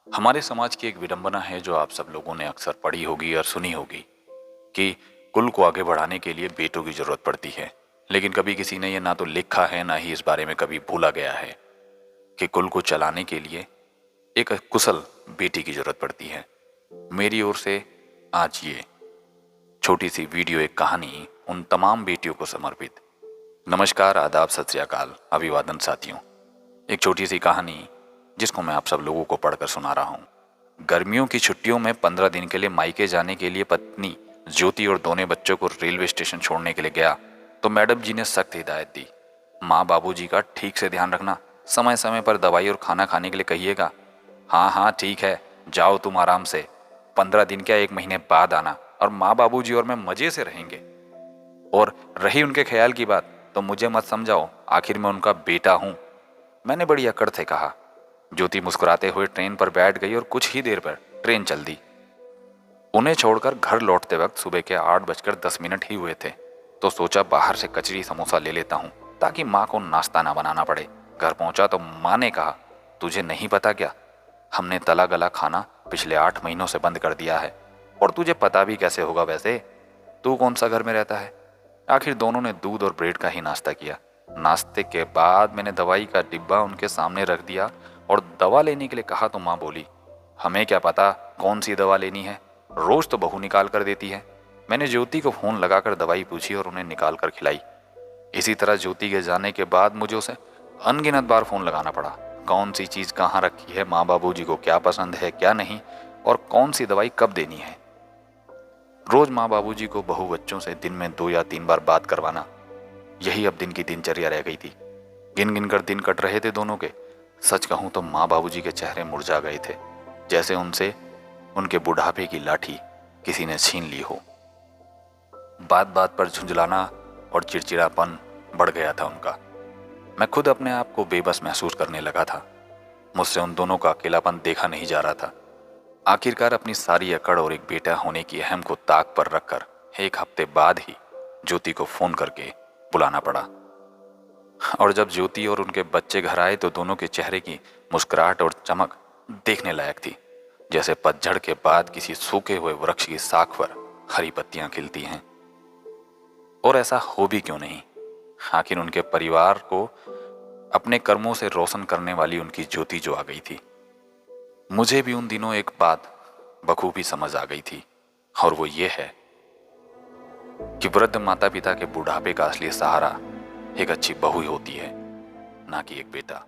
हमारे समाज की एक विडंबना है जो आप सब लोगों ने अक्सर पढ़ी होगी और सुनी होगी कि कुल को आगे बढ़ाने के लिए बेटों की जरूरत पड़ती है। लेकिन कभी किसी ने यह ना तो लिखा है ना ही इस बारे में कभी भूला गया है कि कुल को चलाने के लिए एक कुशल बेटी की जरूरत पड़ती है। मेरी ओर से आज ये छोटी सी वीडियो एक कहानी उन तमाम बेटियों को समर्पित। नमस्कार, आदाब, सत श्री अकाल, अभिवादन साथियों। एक छोटी सी कहानी जिसको मैं आप सब लोगों को पढ़कर सुना रहा हूँ। गर्मियों की छुट्टियों में 15 दिन के लिए मायके जाने के लिए पत्नी ज्योति और दोनों बच्चों को रेलवे स्टेशन छोड़ने के लिए गया तो मैडम जी ने सख्त हिदायत दी, माँ बाबूजी का ठीक से ध्यान रखना, समय समय पर दवाई और खाना खाने के लिए कहिएगा। हाँ हाँ ठीक है, जाओ तुम आराम से, 15 दिन क्या 1 महीने बाद आना और माँ बाबूजी और मैं मजे से रहेंगे। और रही उनके ख्याल की बात तो मुझे मत समझाओ, आखिर मैं उनका बेटा हूँ, मैंने बड़ी अकड़ से कहा। ज्योति मुस्कुराते हुए ट्रेन पर बैठ गई और कुछ ही देर पर ट्रेन चल दी। उन्हें छोड़कर घर लौटते वक्त सुबह के 8:10 ही हुए थे तो सोचा बाहर से कचरी समोसा ले लेता हूँ ताकि माँ को नाश्ता ना बनाना पड़े। घर पहुंचा तो माँ ने कहा, तुझे नहीं पता क्या, हमने तला गला खाना पिछले 8 महीनों से बंद कर दिया है। और तुझे पता भी कैसे होगा, वैसे तू कौन सा घर में रहता है। आखिर दोनों ने दूध और ब्रेड का ही नाश्ता किया। नाश्ते के बाद मैंने दवाई का डिब्बा उनके सामने रख दिया और दवा लेने के लिए कहा तो माँ बोली, हमें क्या पता कौन सी दवा लेनी है, रोज तो बहू निकाल कर देती है। मैंने ज्योति को फोन लगाकर दवाई पूछी और उन्हें निकाल कर खिलाई। इसी तरह ज्योति के जाने के बाद मुझे उसे अनगिनत बार फोन लगाना पड़ा, कौन सी चीज कहाँ रखी है, माँ बाबूजी को क्या पसंद है क्या नहीं, और कौन सी दवाई कब देनी है। रोज माँ बाबूजी को बहू बच्चों से दिन में 2 या 3 बार बात करवाना, यही अब दिन की दिनचर्या रह गई थी। गिन गिन कर दिन कट रहे थे दोनों के। सच कहूं तो माँ बाबूजी के चेहरे मुरझा गए थे, जैसे उनसे उनके बुढ़ापे की लाठी किसी ने छीन ली हो। बात बात पर झुंझलाना और चिड़चिड़ापन बढ़ गया था उनका। मैं खुद अपने आप को बेबस महसूस करने लगा था। मुझसे उन दोनों का अकेलापन देखा नहीं जा रहा था। आखिरकार अपनी सारी अकड़ और एक बेटा होने की अहम को ताक पर रखकर 1 हफ्ते बाद ही ज्योति को फोन करके बुलाना पड़ा। और जब ज्योति और उनके बच्चे घर आए तो दोनों के चेहरे की मुस्कुराहट और चमक देखने लायक थी, जैसे पतझड़ के बाद किसी सूखे हुए वृक्ष की साख पर हरी पत्तियां खिलती हैं। और ऐसा हो भी क्यों नहीं, आखिर उनके परिवार को अपने कर्मों से रोशन करने वाली उनकी ज्योति जो आ गई थी। मुझे भी उन दिनों एक बात बखूबी समझ आ गई थी, और वो ये है कि वृद्ध माता पिता के बुढ़ापे का असली सहारा एक अच्छी बहू ही होती है, ना कि एक बेटा।